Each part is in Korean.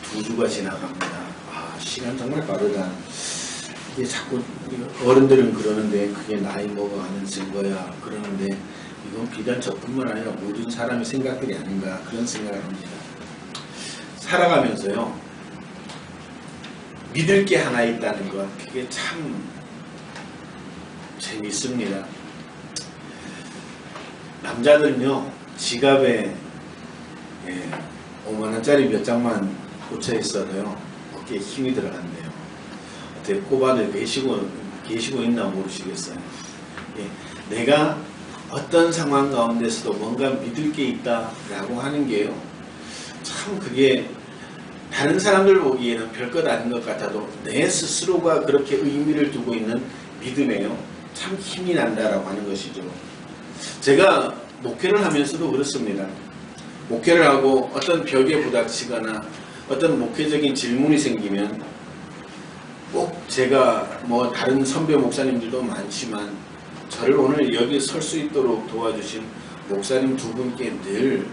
두 주가 지나갑니다. 시간 정말 빠르다. 이게 자꾸 어른들은 그러는데 그게 나이 먹어가는 증거야 그러는데 이건 비단 저뿐만 아니라 모든 사람의 생각들이 아닌가 그런 생각을 합니다. 살아가면서요 믿을 게 하나 있다는 것 그게 참 재밌습니다. 남자들은요 지갑에 5만원짜리 몇 장만 꽂혀 있어도요 어깨에 힘이 들어간대요. 어떻게 꼬바를 계시고 있나 모르시겠어요. 내가 어떤 상황 가운데서도 뭔가 믿을 게 있다라고 하는 게요 참 그게 다른 사람들 보기에는 별것 아닌 것 같아도 내 스스로가 그렇게 의미를 두고 있는 믿음에요 참 힘이 난다라고 하는 것이죠. 제가 목회를 하면서도 그렇습니다. 목회를 하고 어떤 벽에 부닥치거나 어떤 목회적인 질문이 생기면 꼭 제가 다른 선배 목사님들도 많지만 저를 오늘 여기 설 수 있도록 도와주신 목사님 두 분께 늘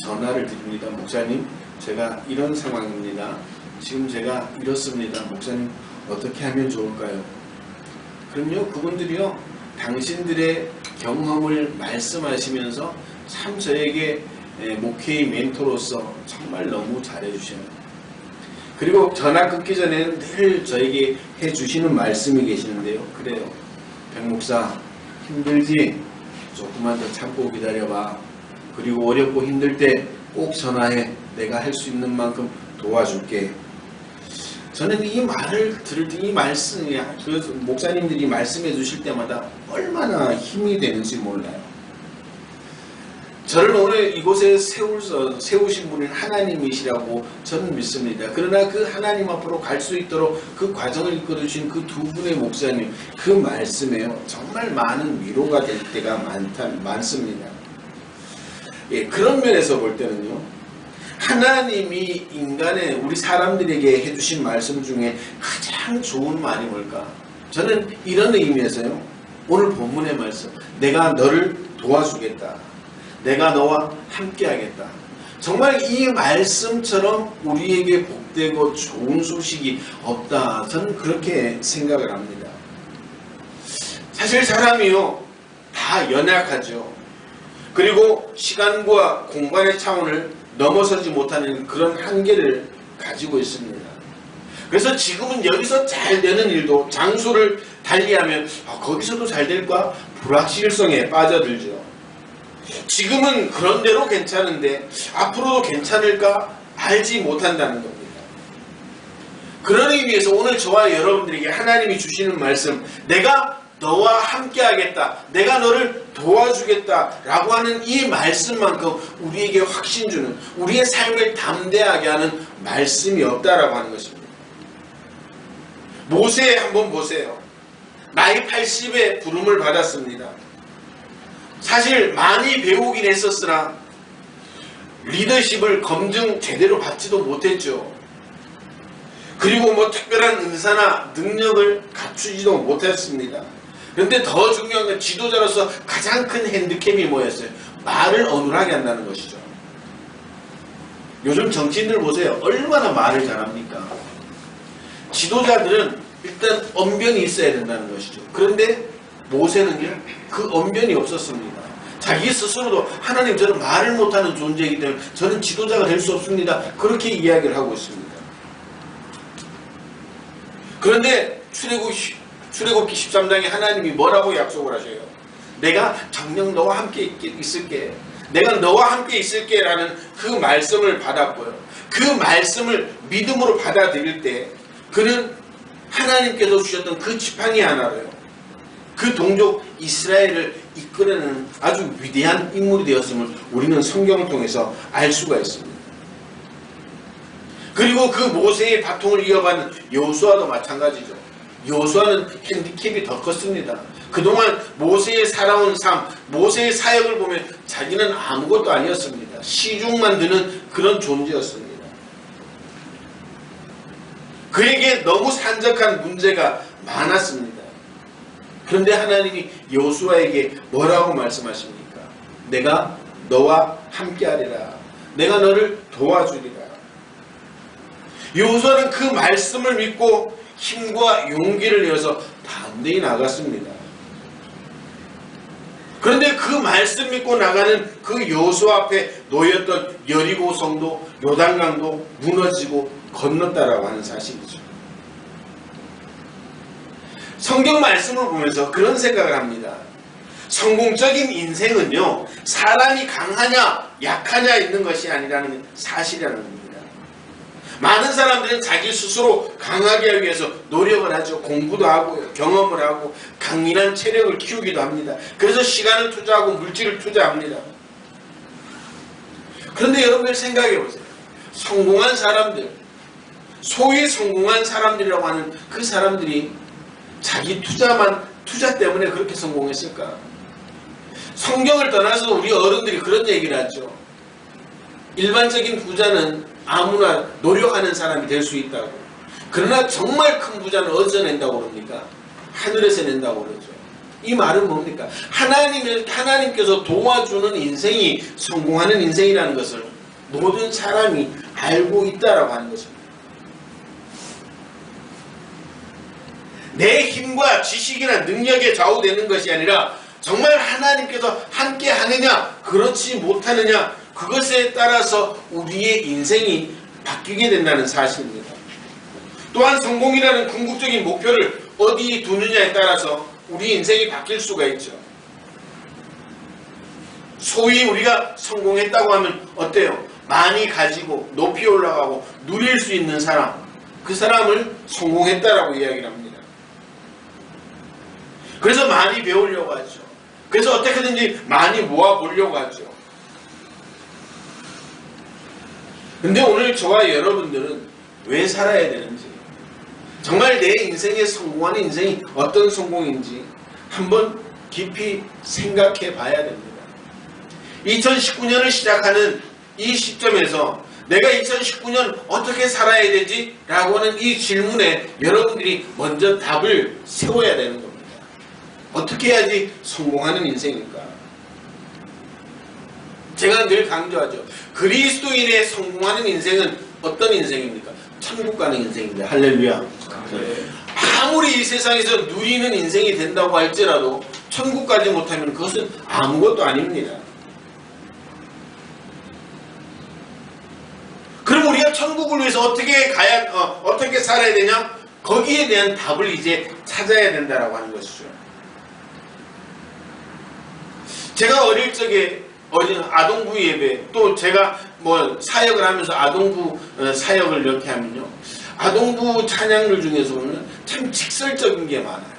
전화를 드립니다. 목사님 제가 이런 상황입니다. 지금 제가 이렇습니다. 목사님 어떻게 하면 좋을까요? 그럼요 그분들이요 당신들의 경험을 말씀하시면서 참 저에게 목회의 멘토로서 정말 너무 잘해주셔요. 그리고 전화 끊기 전에는 늘 저에게 해주시는 말씀이 계시는데요. 그래요. 백 목사 힘들지? 조금만 더 참고 기다려봐. 그리고 어렵고 힘들 때 꼭 전화해. 내가 할 수 있는 만큼 도와줄게. 저는 이 말을 들을 때 이 말씀이 목사님들이 말씀해 주실 때마다 얼마나 힘이 되는지 몰라요. 저를 오늘 이곳에 세우신 분은 하나님이시라고 저는 믿습니다. 그러나 그 하나님 앞으로 갈 수 있도록 그 과정을 이끌어주신 그 두 분의 목사님 그 말씀에요 정말 많은 위로가 될 때가 많습니다. 그런 면에서 볼 때는요 하나님이 인간의 우리 사람들에게 해주신 말씀 중에 가장 좋은 말이 뭘까? 저는 이런 의미에서요 오늘 본문의 말씀 내가 너를 도와주겠다. 내가 너와 함께하겠다. 정말 이 말씀처럼 우리에게 복되고 좋은 소식이 없다. 저는 그렇게 생각을 합니다. 사실 사람이요 다 연약하죠. 그리고 시간과 공간의 차원을 넘어서지 못하는 그런 한계를 가지고 있습니다. 그래서 지금은 여기서 잘 되는 일도 장소를 달리하면 거기서도 잘 될까? 불확실성에 빠져들죠. 지금은 그런 대로 괜찮은데 앞으로도 괜찮을까? 알지 못한다는 겁니다. 그런 의미에서 오늘 저와 여러분들에게 하나님이 주시는 말씀 내가 너와 함께 하겠다. 내가 너를 도와주겠다 라고 하는 이 말씀만큼 우리에게 확신 주는 우리의 삶을 담대하게 하는 말씀이 없다라고 하는 것입니다. 모세 한번 보세요. 나이 80에 부름을 받았습니다. 사실 많이 배우긴 했었으나 리더십을 검증 제대로 받지도 못했죠. 그리고 특별한 은사나 능력을 갖추지도 못했습니다. 그런데 더 중요한 건 지도자로서 가장 큰 핸디캡이 뭐였어요? 말을 어눌하게 한다는 것이죠. 요즘 정치인들 보세요. 얼마나 말을 잘합니까? 지도자들은 일단 언변이 있어야 된다는 것이죠. 그런데 모세는요 그 언변이 없었습니다. 자기 스스로도 하나님 저는 말을 못하는 존재이기 때문에 저는 지도자가 될 수 없습니다. 그렇게 이야기를 하고 있습니다. 그런데 출애굽기 13장에 하나님이 뭐라고 약속을 하셔요? 내가 정녕 너와 함께 있을게. 내가 너와 함께 있을게 라는 그 말씀을 받았고요. 그 말씀을 믿음으로 받아들일 때 그는 하나님께서 주셨던 그 지팡이 하나로요. 그 동족 이스라엘을 이끌어내는 아주 위대한 인물이 되었음을 우리는 성경을 통해서 알 수가 있습니다. 그리고 그 모세의 바통을 이어받는 여호수아도 마찬가지죠. 여호수아는 핸디캡이 더 컸습니다. 그동안 모세의 살아온 삶, 모세의 사역을 보면 자기는 아무것도 아니었습니다. 시중만 드는 그런 존재였습니다. 그에게 너무 산적한 문제가 많았습니다. 그런데 하나님이 여호수아에게 뭐라고 말씀하십니까? 내가 너와 함께하리라. 내가 너를 도와주리라. 여호수아는 그 말씀을 믿고 힘과 용기를 내어서 담대히 나갔습니다. 그런데 그 말씀 믿고 나가는 그 여호수아 앞에 놓였던 여리고 성도, 요단강도 무너지고 건넜다라고 하는 사실이죠. 성경 말씀을 보면서 그런 생각을 합니다. 성공적인 인생은요, 사람이 강하냐 약하냐 있는 것이 아니라는 사실이라는 겁니다. 많은 사람들은 자기 스스로 강하게 하기 위해서 노력을 하죠. 공부도 하고 경험을 하고 강인한 체력을 키우기도 합니다. 그래서 시간을 투자하고 물질을 투자합니다. 그런데 여러분들 생각해 보세요. 성공한 사람들, 소위 성공한 사람들이라고 하는 그 사람들이 자기 투자 때문에 그렇게 성공했을까? 성경을 떠나서 우리 어른들이 그런 얘기를 하죠. 일반적인 부자는 아무나 노력하는 사람이 될 수 있다고. 그러나 정말 큰 부자는 어디서 낸다고 그럽니까? 하늘에서 낸다고 그러죠. 이 말은 뭡니까? 하나님께서 도와주는 인생이 성공하는 인생이라는 것을 모든 사람이 알고 있다라고 하는 것입니다. 내 힘과 지식이나 능력에 좌우되는 것이 아니라 정말 하나님께서 함께 하느냐 그렇지 못하느냐 그것에 따라서 우리의 인생이 바뀌게 된다는 사실입니다. 또한 성공이라는 궁극적인 목표를 어디 두느냐에 따라서 우리 인생이 바뀔 수가 있죠. 소위 우리가 성공했다고 하면 어때요? 많이 가지고 높이 올라가고 누릴 수 있는 사람, 그 사람을 성공했다라고 이야기를 합니다. 그래서 많이 배우려고 하죠. 그래서 어떻게든지 많이 모아보려고 하죠. 근데 오늘 저와 여러분들은 왜 살아야 되는지, 정말 내 인생에 성공하는 인생이 어떤 성공인지 한번 깊이 생각해 봐야 됩니다. 2019년을 시작하는 이 시점에서 내가 2019년 어떻게 살아야 되지? 라고 하는 이 질문에 여러분들이 먼저 답을 세워야 되는 겁니다. 어떻게 해야지 성공하는 인생일까? 제가 늘 강조하죠. 그리스도인의 성공하는 인생은 어떤 인생입니까? 천국 가는 인생입니다. 할렐루야. 아무리 이 세상에서 누리는 인생이 된다고 할지라도 천국 가지 못하면 그것은 아무것도 아닙니다. 그럼 우리가 천국을 위해서 어떻게 살아야 되냐? 거기에 대한 답을 이제 찾아야 된다라고 하는 것이죠. 제가 어릴 적에 아동부 예배, 또 제가 사역을 하면서 아동부 사역을 이렇게 하면요, 아동부 찬양들 중에서 보면 참 직설적인 게 많아요.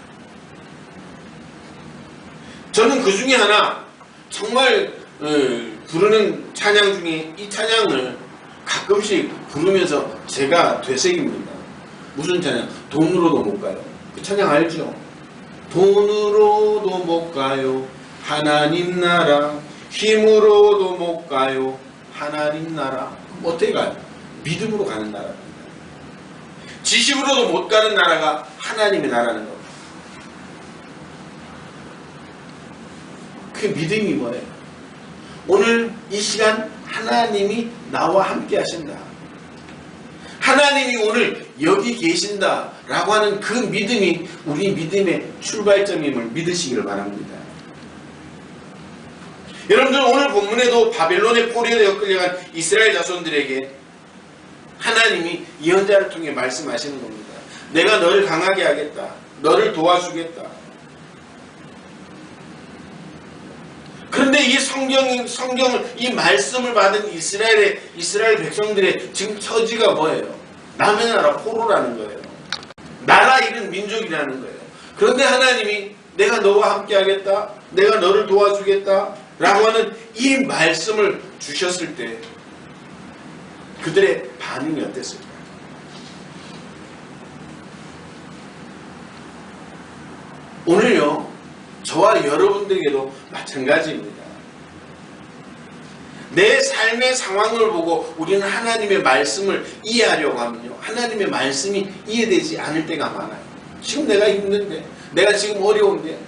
저는 그 중에 하나 정말 부르는 찬양 중에 이 찬양을 가끔씩 부르면서 제가 되새깁니다. 무슨 찬양? 돈으로도 못 가요. 그 찬양 알죠? 돈으로도 못 가요. 하나님 나라. 힘으로도 못 가요. 하나님 나라. 어떻게 가요? 믿음으로 가는 나라입니다. 지식으로도 못 가는 나라가 하나님의 나라는 겁니다. 그 믿음이 뭐예요? 오늘 이 시간 하나님이 나와 함께 하신다. 하나님이 오늘 여기 계신다 라고 하는 그 믿음이 우리 믿음의 출발점임을 믿으시기를 바랍니다. 여러분들 오늘 본문에도 바벨론의 포로에 되어 끌려간 이스라엘 자손들에게 하나님이 예언자를 통해 말씀하시는 겁니다. 내가 너를 강하게 하겠다. 너를 도와주겠다. 그런데 이 성경을 이 말씀을 받은 이스라엘 백성들의 지금 처지가 뭐예요? 남의 나라 포로라는 거예요. 나라 잃은 민족이라는 거예요. 그런데 하나님이 내가 너와 함께 하겠다. 내가 너를 도와주겠다. 라고 하는 이 말씀을 주셨을 때 그들의 반응이 어땠을까요? 오늘요, 저와 여러분들에게도 마찬가지입니다. 내 삶의 상황을 보고 우리는 하나님의 말씀을 이해하려고 하면요, 하나님의 말씀이 이해되지 않을 때가 많아요. 지금 내가 힘든데, 내가 지금 어려운데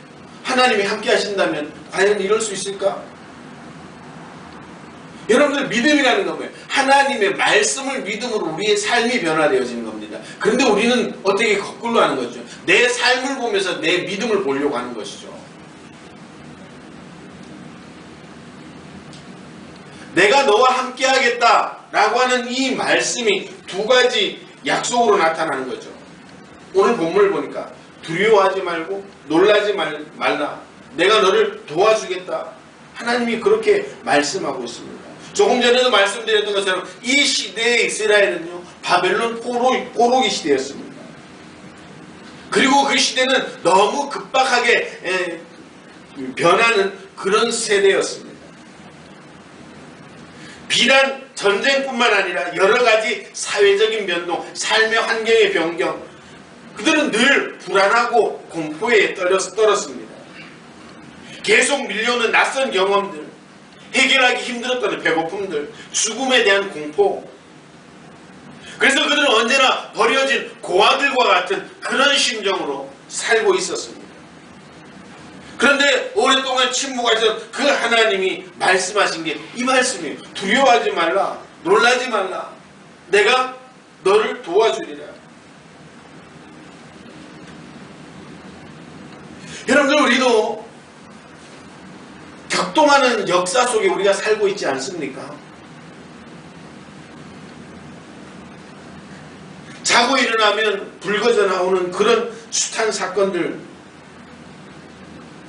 하나님이 함께 하신다면 과연 이럴 수 있을까? 여러분들 믿음이라는 건 뭐예요? 하나님의 말씀을 믿음으로 우리의 삶이 변화되어지는 겁니다. 그런데 우리는 어떻게 거꾸로 하는 거죠? 내 삶을 보면서 내 믿음을 보려고 하는 것이죠. 내가 너와 함께 하겠다 라고 하는 이 말씀이 두 가지 약속으로 나타나는 거죠. 오늘 본문을 보니까 두려워하지 말고 놀라지 말라. 내가 너를 도와주겠다. 하나님이 그렇게 말씀하고 있습니다. 조금 전에도 말씀드렸던 것처럼 이 시대의 이스라엘은요, 바벨론 포로기 시대였습니다. 그리고 그 시대는 너무 급박하게 변하는 그런 세대였습니다. 비단 전쟁뿐만 아니라 여러 가지 사회적인 변동, 삶의 환경의 변경, 그들은 늘 불안하고 공포에 떨었습니다. 계속 밀려오는 낯선 경험들, 해결하기 힘들었던 배고픔들, 죽음에 대한 공포. 그래서 그들은 언제나 버려진 고아들과 같은 그런 심정으로 살고 있었습니다. 그런데 오랫동안 침묵하셨던 그 하나님이 말씀하신 게 이 말씀이에요. 두려워하지 말라. 놀라지 말라. 내가 너를 도와주리라. 여러분들, 우리도 격동하는 역사 속에 우리가 살고 있지 않습니까? 자고 일어나면 불거져 나오는 그런 숱한 사건들,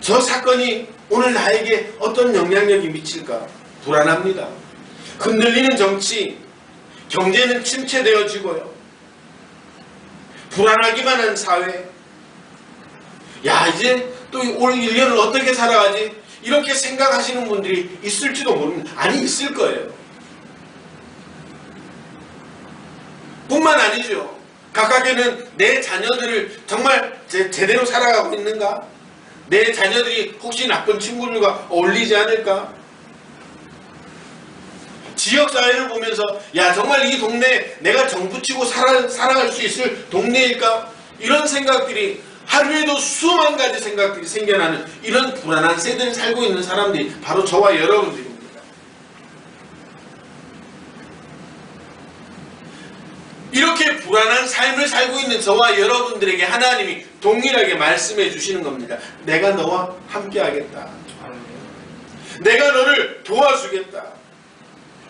저 사건이 오늘 나에게 어떤 영향력이 미칠까 불안합니다. 흔들리는 정치, 경제는 침체되어지고요. 불안하기만 한 사회. 야, 이제 또 올 1년을 어떻게 살아가지? 이렇게 생각하시는 분들이 있을지도 모릅니다. 아니, 있을 거예요. 뿐만 아니죠. 각각에는 내 자녀들을 정말 제대로 살아가고 있는가? 내 자녀들이 혹시 나쁜 친구들과 어울리지 않을까? 지역사회를 보면서 야, 정말 이 동네 내가 정붙이고 살아갈 수 있을 동네일까? 이런 생각들이 하루에도 수만 가지 생각들이 생겨나는 이런 불안한 세대를 살고 있는 사람들이 바로 저와 여러분들입니다. 이렇게 불안한 삶을 살고 있는 저와 여러분들에게 하나님이 동일하게 말씀해 주시는 겁니다. 내가 너와 함께 하겠다. 내가 너를 도와주겠다.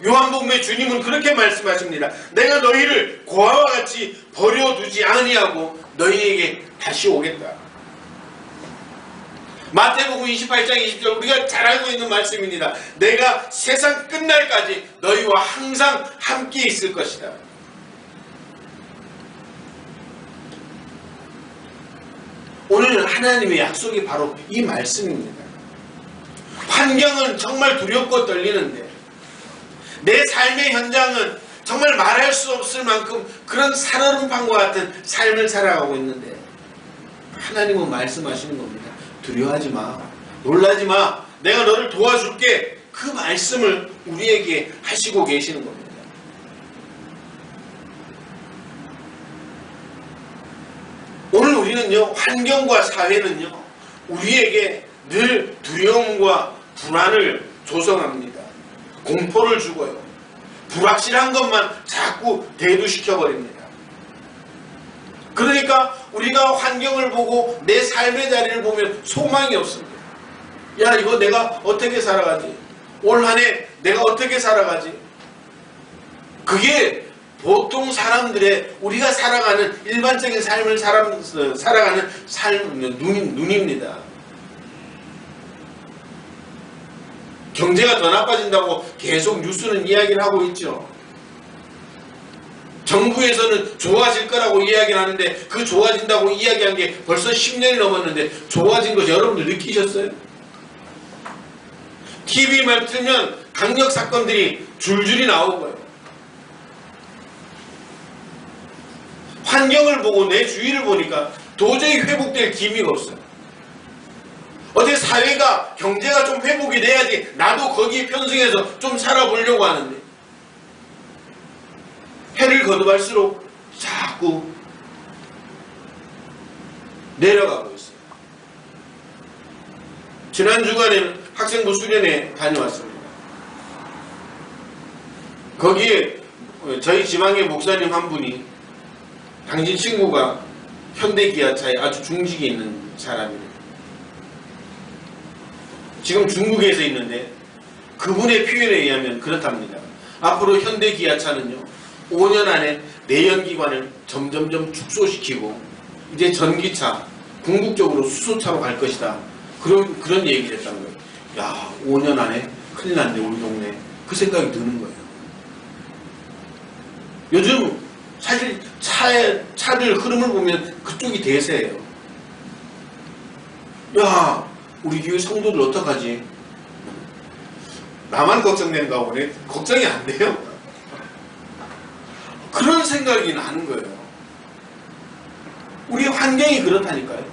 요한복음의 주님은 그렇게 말씀하십니다. 내가 너희를 고아와 같이 버려두지 아니하고 너희에게 다시 오겠다. 마태복음 28장 20절 우리가 잘 알고 있는 말씀입니다. 내가 세상 끝날까지 너희와 항상 함께 있을 것이다. 오늘 하나님의 약속이 바로 이 말씀입니다. 환경은 정말 두렵고 떨리는데 내 삶의 현장은 정말 말할 수 없을 만큼 그런 살얼음판과 같은 삶을 살아가고 있는데 하나님은 말씀하시는 겁니다. 두려워하지 마. 놀라지 마. 내가 너를 도와줄게. 그 말씀을 우리에게 하시고 계시는 겁니다. 오늘 우리는요, 환경과 사회는요, 우리에게 늘 두려움과 불안을 조성합니다. 공포를 주고요. 불확실한 것만 자꾸 대두시켜버립니다. 그러니까 우리가 환경을 보고 내 삶의 자리를 보면 소망이 없습니다. 야, 이거 내가 어떻게 살아가지? 올 한 해 내가 어떻게 살아가지? 그게 보통 사람들의 우리가 살아가는 일반적인 삶을 살아가는 눈입니다. 경제가 더 나빠진다고 계속 뉴스는 이야기를 하고 있죠. 정부에서는 좋아질 거라고 이야기를 하는데 그 좋아진다고 이야기한 게 벌써 10년이 넘었는데 좋아진 거 여러분들 느끼셨어요? TV만 틀면 강력 사건들이 줄줄이 나오고요. 환경을 보고 내 주위를 보니까 도저히 회복될 기미가 없어요. 어제 사회가 경제가 좀 회복이 돼야지 나도 거기에 편승해서 좀 살아보려고 하는데 해를 거듭할수록 자꾸 내려가고 있어요. 지난 주간에는 학생부 수련회 다녀왔습니다. 거기에 저희 지방의 목사님 한 분이 당신 친구가 현대기아차에 아주 중직에 있는 사람이래요. 지금 중국에서 있는데 그분의 표현에 의하면 그렇답니다. 앞으로 현대기아차는요 5년 안에 내연기관을 점점점 축소시키고 이제 전기차 궁극적으로 수소차로 갈 것이다. 그런 얘기를 했다는 거예요. 야 5년 안에 큰일 났네 우리 동네. 그 생각이 드는 거예요. 요즘 사실 차들 흐름을 보면 그쪽이 대세예요. 야 우리 교회 성도들 어떡하지? 나만 걱정되는가 보네. 걱정이 안 돼요. 그런 생각이 나는 거예요. 우리 환경이 그렇다니까요.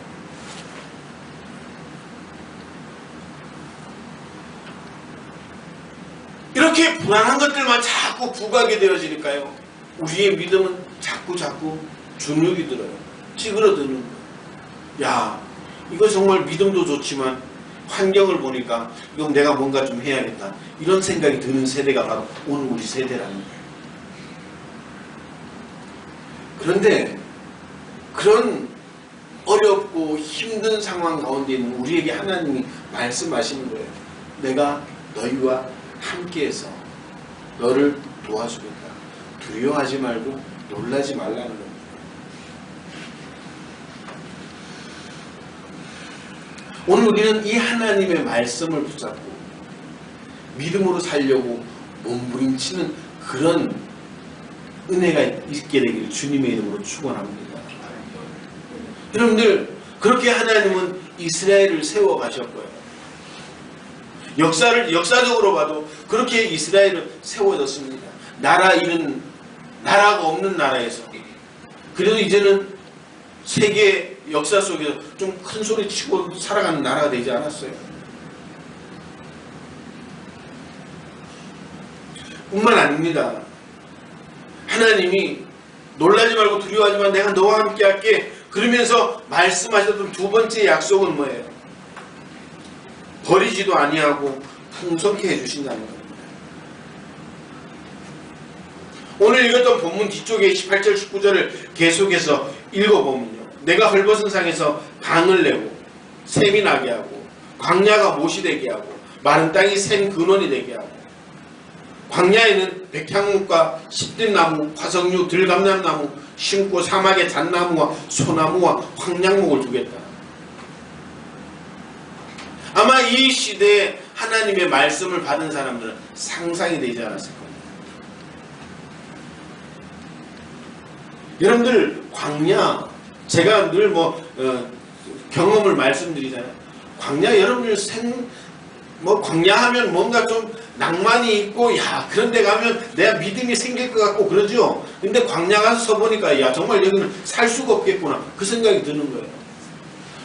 이렇게 불안한 것들만 자꾸 부각이 되어지니까요. 우리의 믿음은 자꾸 주눅이 들어요. 찌그러드는 거예요. 야, 이거 정말 믿음도 좋지만 환경을 보니까 이건 내가 뭔가 좀 해야겠다. 이런 생각이 드는 세대가 바로 오늘 우리 세대라는 거예요. 그런데 그런 어렵고 힘든 상황 가운데 있는 우리에게 하나님이 말씀하시는 거예요. 내가 너희와 함께해서 너를 도와주겠다. 두려워하지 말고 놀라지 말라는 겁니다. 오늘 우리는 이 하나님의 말씀을 붙잡고 믿음으로 살려고 몸부림치는 그런 은혜가 있게 되기를 주님의 이름으로 축원합니다. 여러분들 그렇게 하나님은 이스라엘을 세워 가셨고요. 역사적으로 봐도 그렇게 이스라엘은 세워졌습니다. 나라가 없는 나라에서. 그래도 이제는 세계 역사 속에서 좀 큰 소리 치고 살아가는 나라가 되지 않았어요. 뿐만 아닙니다. 하나님이 놀라지 말고 두려워하지 마. 내가 너와 함께 할게. 그러면서 말씀하셨던 두 번째 약속은 뭐예요? 버리지도 아니하고 풍성케 해주신다는 겁니다. 오늘 읽었던 본문 뒤쪽에 18절 19절을 계속해서 읽어보면요. 내가 헐벗은 상에서 강을 내고 샘이 나게 하고 광야가 못이 되게 하고 마른 땅이 샘 근원이 되게 하고 광야에는 백향목과 십들나무, 화석류, 들감남나무 심고 사막에 잣나무와 소나무와 황량목을 두겠다. 아마 이 시대에 하나님의 말씀을 받은 사람들은 상상이 되지 않았을 겁니다. 여러분들 광야, 제가 늘 경험을 말씀드리잖아요. 광야 여러분들 광야하면 뭔가 좀 낭만이 있고 야 그런 데 가면 내가 믿음이 생길 것 같고 그러죠. 근데 광야 가서 서보니까 야 정말 여기는 살 수가 없겠구나 그 생각이 드는 거예요.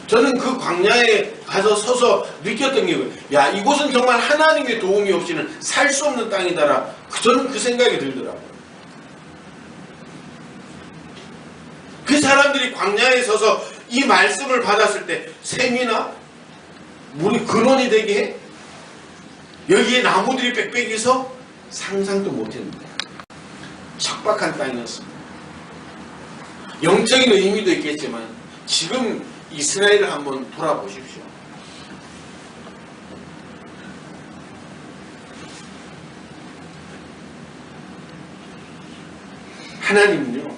저는 그 광야에 가서 서서 느꼈던 게 야 이곳은 정말 하나님의 도움이 없이는 살 수 없는 땅이다라. 저는 그 생각이 들더라고요. 그 사람들이 광야에 서서 이 말씀을 받았을 때 샘이나 물이 근원이 되게 해? 여기에 나무들이 빽빽이 서 상상도 못했는데 척박한 땅이었습니다. 영적인 의미도 있겠지만 지금 이스라엘을 한번 돌아보십시오. 하나님은요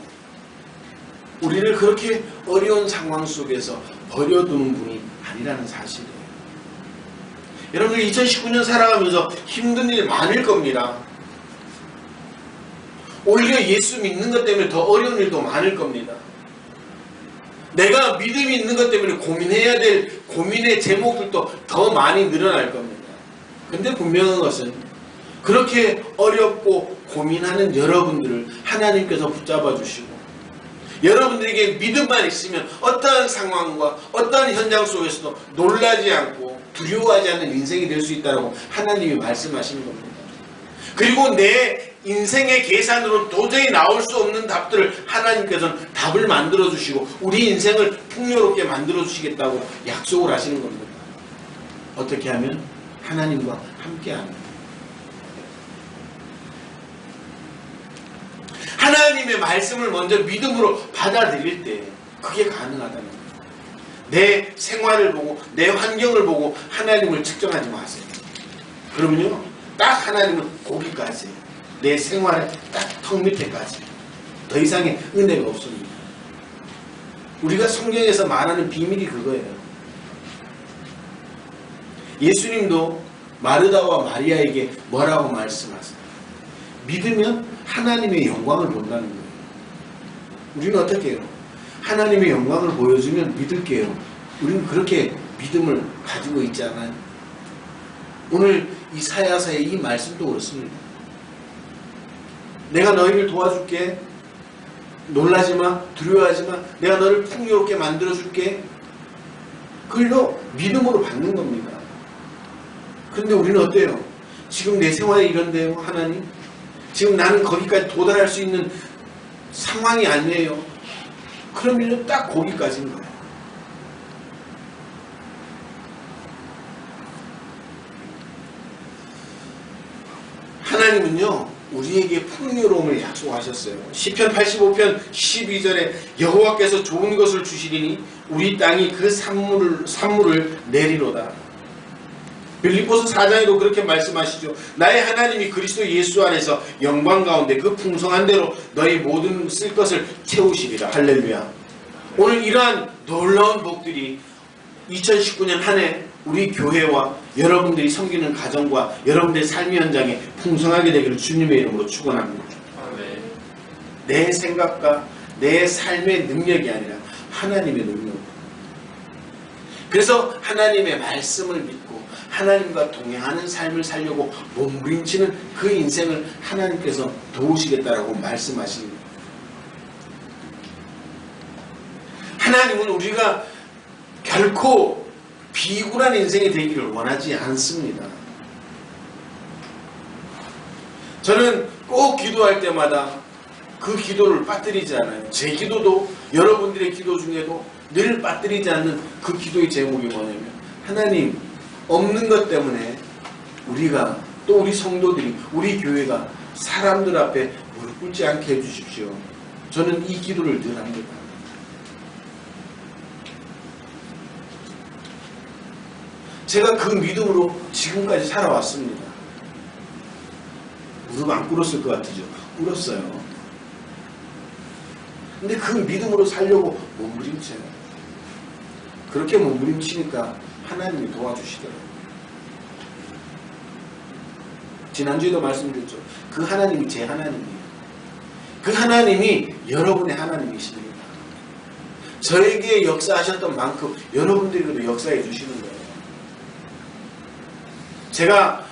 우리를 그렇게 어려운 상황 속에서 버려두는 분이 아니라는 사실이에요. 여러분들 2019년 살아가면서 힘든 일 많을 겁니다. 오히려 예수 믿는 것 때문에 더 어려운 일도 많을 겁니다. 내가 믿음이 있는 것 때문에 고민해야 될 고민의 제목들도 더 많이 늘어날 겁니다. 근데 분명한 것은 그렇게 어렵고 고민하는 여러분들을 하나님께서 붙잡아 주시고 여러분들에게 믿음만 있으면 어떠한 상황과 어떠한 현장 속에서도 놀라지 않고 두려워하지 않는 인생이 될 수 있다고 하나님이 말씀하시는 겁니다. 그리고 내 인생의 계산으로 도저히 나올 수 없는 답들을 하나님께서는 답을 만들어 주시고 우리 인생을 풍요롭게 만들어 주시겠다고 약속을 하시는 겁니다. 어떻게 하면? 하나님과 함께하는. 하나님의 말씀을 먼저 믿음으로 받아들일 때 그게 가능하다는 거예요. 내 생활을 보고 내 환경을 보고 하나님을 측정하지 마세요. 그러면요 딱 하나님은 거기까지예요. 내 생활의 딱 턱 밑에까지. 더 이상의 은혜가 없습니다. 우리가 성경에서 말하는 비밀이 그거예요. 예수님도 마르다와 마리아에게 뭐라고 말씀하세요? 믿으면 하나님의 영광을 본다는 거예요. 우리는 어떻게 해요? 하나님의 영광을 보여주면 믿을게요. 우리는 그렇게 믿음을 가지고 있지 않아요? 오늘 이사야서의 이 말씀도 그렇습니다. 내가 너희를 도와줄게. 놀라지 마. 두려워하지 마. 내가 너를 풍요롭게 만들어줄게. 그걸로 믿음으로 받는 겁니다. 그런데 우리는 어때요? 지금 내 생활이 이런데요, 하나님? 지금 나는 거기까지 도달할 수 있는 상황이 아니에요. 그러면 딱 거기까지인 거예요. 하나님은요 우리에게 풍요로움을 약속하셨어요. 시편 85편 12절에 여호와께서 좋은 것을 주시리니 우리 땅이 그 산물을 내리로다. 빌립보서 4장에도 그렇게 말씀하시죠. 나의 하나님이 그리스도 예수 안에서 영광 가운데 그 풍성한 대로 너희 모든 쓸 것을 채우시리라. 할렐루야. 오늘 이러한 놀라운 복들이 2019년 한 해 우리 교회와 여러분들이 섬기는 가정과 여러분들의 삶의 현장에 풍성하게 되기를 주님의 이름으로 축원합니다. 내 생각과 내 삶의 능력이 아니라 하나님의 능력. 그래서 하나님의 말씀을 믿고 하나님과 동행하는 삶을 살려고 몸부림치는 그 인생을 하나님께서 도우시겠다라고 말씀하십니다. 하나님은 우리가 결코 비굴한 인생이 되기를 원하지 않습니다. 저는 꼭 기도할 때마다 그 기도를 빠뜨리지 않아요. 제 기도도 여러분들의 기도 중에도 늘 빠뜨리지 않는 그 기도의 제목이 뭐냐면 하나님 없는 것 때문에 우리가 또 우리 성도들이 우리 교회가 사람들 앞에 무릎 꿇지 않게 해주십시오. 저는 이 기도를 늘 합니다. 제가 그 믿음으로 지금까지 살아왔습니다. 무릎 안 꿇었을 것 같으죠? 꿇었어요. 근데 그 믿음으로 살려고 몸부림쳐요. 그렇게 몸부림치니까 하나님이 도와주시더라고요. 지난주에도 말씀드렸죠. 그 하나님이 제 하나님이에요. 그 하나님이 여러분의 하나님이십니다. 저에게 역사하셨던 만큼 여러분들에게도 역사해 주시는 거예요. 제가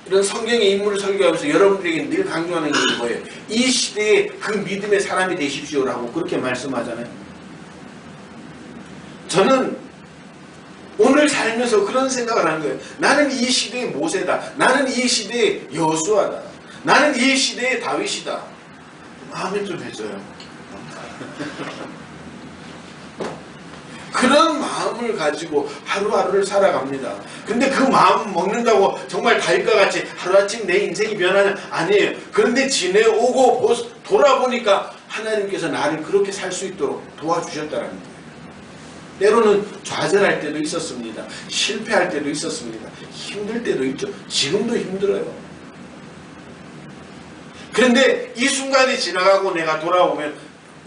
이런 성경의 인물을 설교하면서 여러분들에게 늘 강조하는 게 뭐예요? 이 시대에 그 믿음의 사람이 되십시오라고 그렇게 말씀하잖아요. 저는 오늘 살면서 그런 생각을 하는 거예요. 나는 이 시대의 모세다. 나는 이 시대의 여호수아다. 나는 이 시대의 다윗이다. 마음에 좀 해줘요. 그런 마음을 가지고 하루하루를 살아갑니다. 근데 그 마음 먹는다고 정말 다윗과 같이 하루아침 내 인생이 변하는 아니에요. 그런데 지내오고 돌아보니까 하나님께서 나를 그렇게 살 수 있도록 도와주셨다는 거예요. 때로는 좌절할 때도 있었습니다. 실패할 때도 있었습니다. 힘들 때도 있죠. 지금도 힘들어요. 그런데 이 순간이 지나가고 내가 돌아오면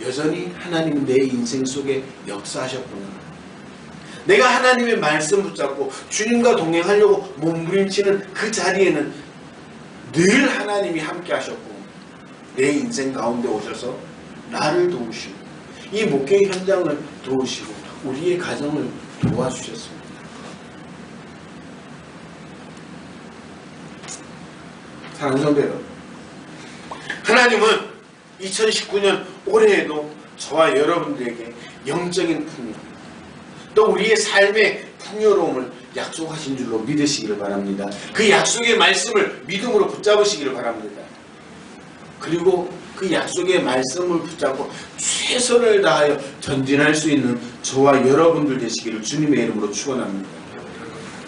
여전히 하나님은 내 인생 속에 역사하셨구나. 내가 하나님의 말씀 붙잡고 주님과 동행하려고 몸부림치는 그 자리에는 늘 하나님이 함께 하셨고 내 인생 가운데 오셔서 나를 도우시고 이 목회의 현장을 도우시고 우리의 가정을 도와주셨습니다. 사랑하는 성도 여러분, 하나님은 2019년 올해에도 저와 여러분들에게 영적인 풍요 또 우리의 삶의 풍요로움을 약속하신 줄로 믿으시기를 바랍니다. 그 약속의 말씀을 믿음으로 붙잡으시기를 바랍니다. 그리고 그 약속의 말씀을 붙잡고 최선을 다하여 전진할 수 있는 저와 여러분들 되시기를 주님의 이름으로 축원합니다.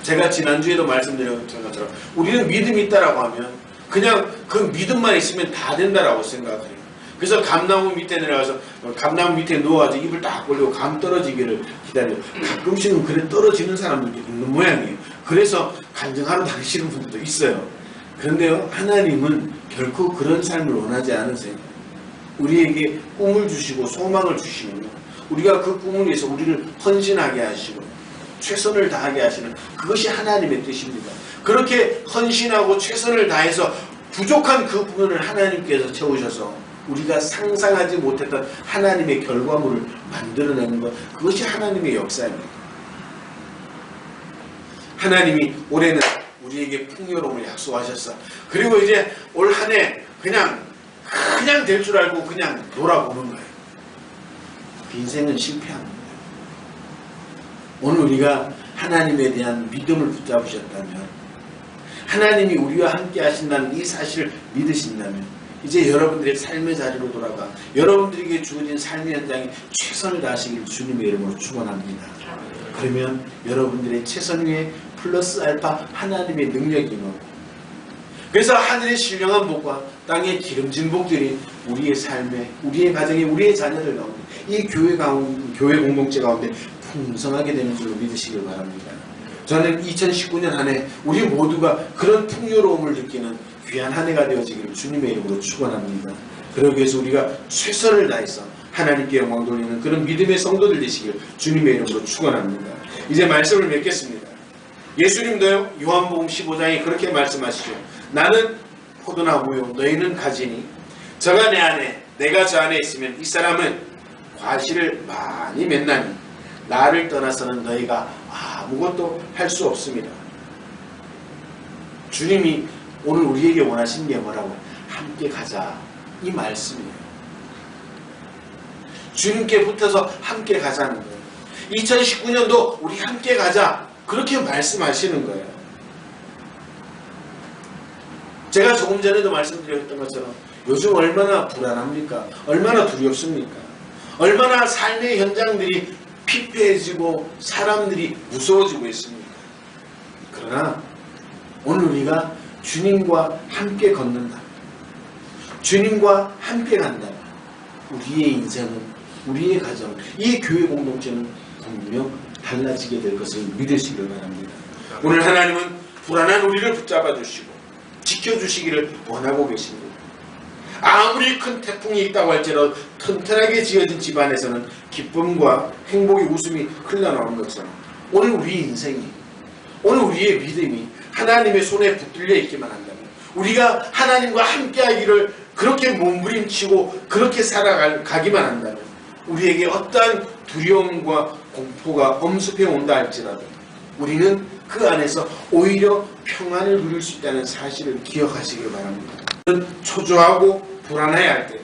제가 지난주에도 말씀드렸던 것처럼 우리는 믿음이 있다라고 하면 그냥 그 믿음만 있으면 다 된다라고 생각해요. 그래서 감나무 밑에 내려가서 감나무 밑에 누워가지고 입을 딱 벌리고 감 떨어지기를 기다려요. 가끔씩은 그래 떨어지는 사람들도 있는 모양이에요. 그래서 간증하러 다니시는 분들도 있어요. 그런데요, 하나님은 결코 그런 삶을 원하지 않으세요. 우리에게 꿈을 주시고 소망을 주시면요, 우리가 그 꿈을 위해서 우리를 헌신하게 하시고 최선을 다하게 하시는 그것이 하나님의 뜻입니다. 그렇게 헌신하고 최선을 다해서 부족한 그 부분을 하나님께서 채우셔서 우리가 상상하지 못했던 하나님의 결과물을 만들어내는 것, 그것이 하나님의 역사입니다. 하나님이 올해는 우리에게 풍요로움을 약속하셨어. 그리고 이제 올 한 해 그냥 될 줄 알고 그냥 돌아보는 거예요. 인생은 실패하는 거예요. 오늘 우리가 하나님에 대한 믿음을 붙잡으셨다면, 하나님이 우리와 함께 하신다는 이 사실을 믿으신다면, 이제 여러분들의 삶의 자리로 돌아가 여러분들에게 주어진 삶의 현장에 최선을 다하시길 주님의 이름으로 축원합니다. 그러면 여러분들의 최선 위에 플러스 알파 하나님의 능력이 임하고, 그래서 하늘의 신령한 복과 땅의 기름진 복들이 우리의 삶에, 우리의 가정에, 우리의 자녀들 가운데, 이 교회 공동체 가운데 풍성하게 되는 줄로 믿으시길 바랍니다. 저는 2019년 한 해 우리 모두가 그런 풍요로움을 느끼는 귀한 한 해가 되어지기를 주님의 이름으로 축원합니다. 그러기 위해서 우리가 최선을 다해서 하나님께 영광 돌리는 그런 믿음의 성도들 되시길 주님의 이름으로 축원합니다. 이제 말씀을 맺겠습니다. 예수님도요, 요한복음 15장에 그렇게 말씀하시죠. 나는 포도나무요 너희는 가지니 저가 내 안에 내가 저 안에 있으면 이 사람은 과실을 많이 맺나니 나를 떠나서는 너희가 아무것도 할 수 없습니다. 주님이 오늘 우리에게 원하시는 게 뭐라고? 함께 가자, 이 말씀이에요. 주님께 붙어서 함께 가자는 거예요. 2019년도 우리 함께 가자, 그렇게 말씀하시는 거예요. 제가 조금 전에도 말씀드렸던 것처럼 요즘 얼마나 불안합니까? 얼마나 두렵습니까? 얼마나 삶의 현장들이 피폐해지고 사람들이 무서워지고 있습니까? 그러나 오늘 우리가 주님과 함께 걷는다, 주님과 함께 간다, 우리의 인생은, 우리의 가정, 이 교회 공동체는 분명 달라지게 될 것을 믿으시길 바랍니다. 오늘 하나님은 불안한 우리를 붙잡아 주시고 지켜주시기를 원하고 계십니다. 아무리 큰 태풍이 있다고 할지라도 튼튼하게 지어진 집안에서는 기쁨과 행복의 웃음이 흘러나오는 것처럼 오늘 우리 인생이, 오늘 우리의 믿음이 하나님의 손에 붙들려 있기만 한다면, 우리가 하나님과 함께 하기를 그렇게 몸부림치고 그렇게 살아가기만 한다면, 우리에게 어떠한 두려움과 공포가 엄습해 온다 할지라도 우리는 그 안에서 오히려 평안을 누릴 수 있다는 사실을 기억하시길 바랍니다. 초조하고 불안해야 할 때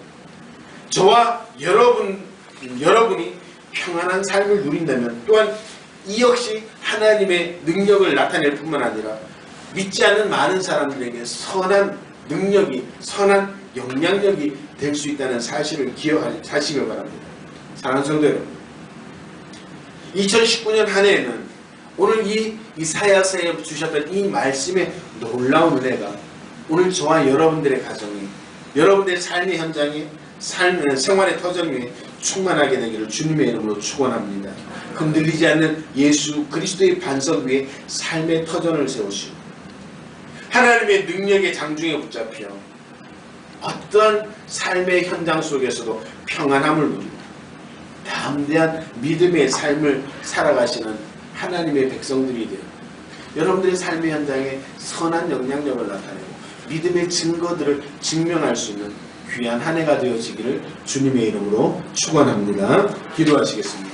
저와 여러분이 평안한 삶을 누린다면, 또한 이 역시 하나님의 능력을 나타낼 뿐만 아니라 믿지 않는 많은 사람들에게 선한 능력이, 선한 영향력이 될 수 있다는 사실을 기억하시길 바랍니다. 사랑하는 성도 여러분, 2019년 한 해에는 오늘 이 이사야서에 주셨던 이 말씀의 놀라운 은혜가 오늘 저와 여러분들의 가정에, 여러분들의 삶의 현장에, 생활의 터전 위에 충만하게 되기를 주님의 이름으로 축원합니다. 흔들리지 않는 예수 그리스도의 반석 위에 삶의 터전을 세우시고 하나님의 능력의 장중에 붙잡혀 어떤 삶의 현장 속에서도 평안함을 누리고 담대한 믿음의 삶을 살아가시는 하나님의 백성들이 되어 여러분들의 삶의 현장에 선한 영향력을 나타내고 믿음의 증거들을 증명할 수 있는 귀한 한 해가 되어지기를 주님의 이름으로 축원합니다. 기도하시겠습니다.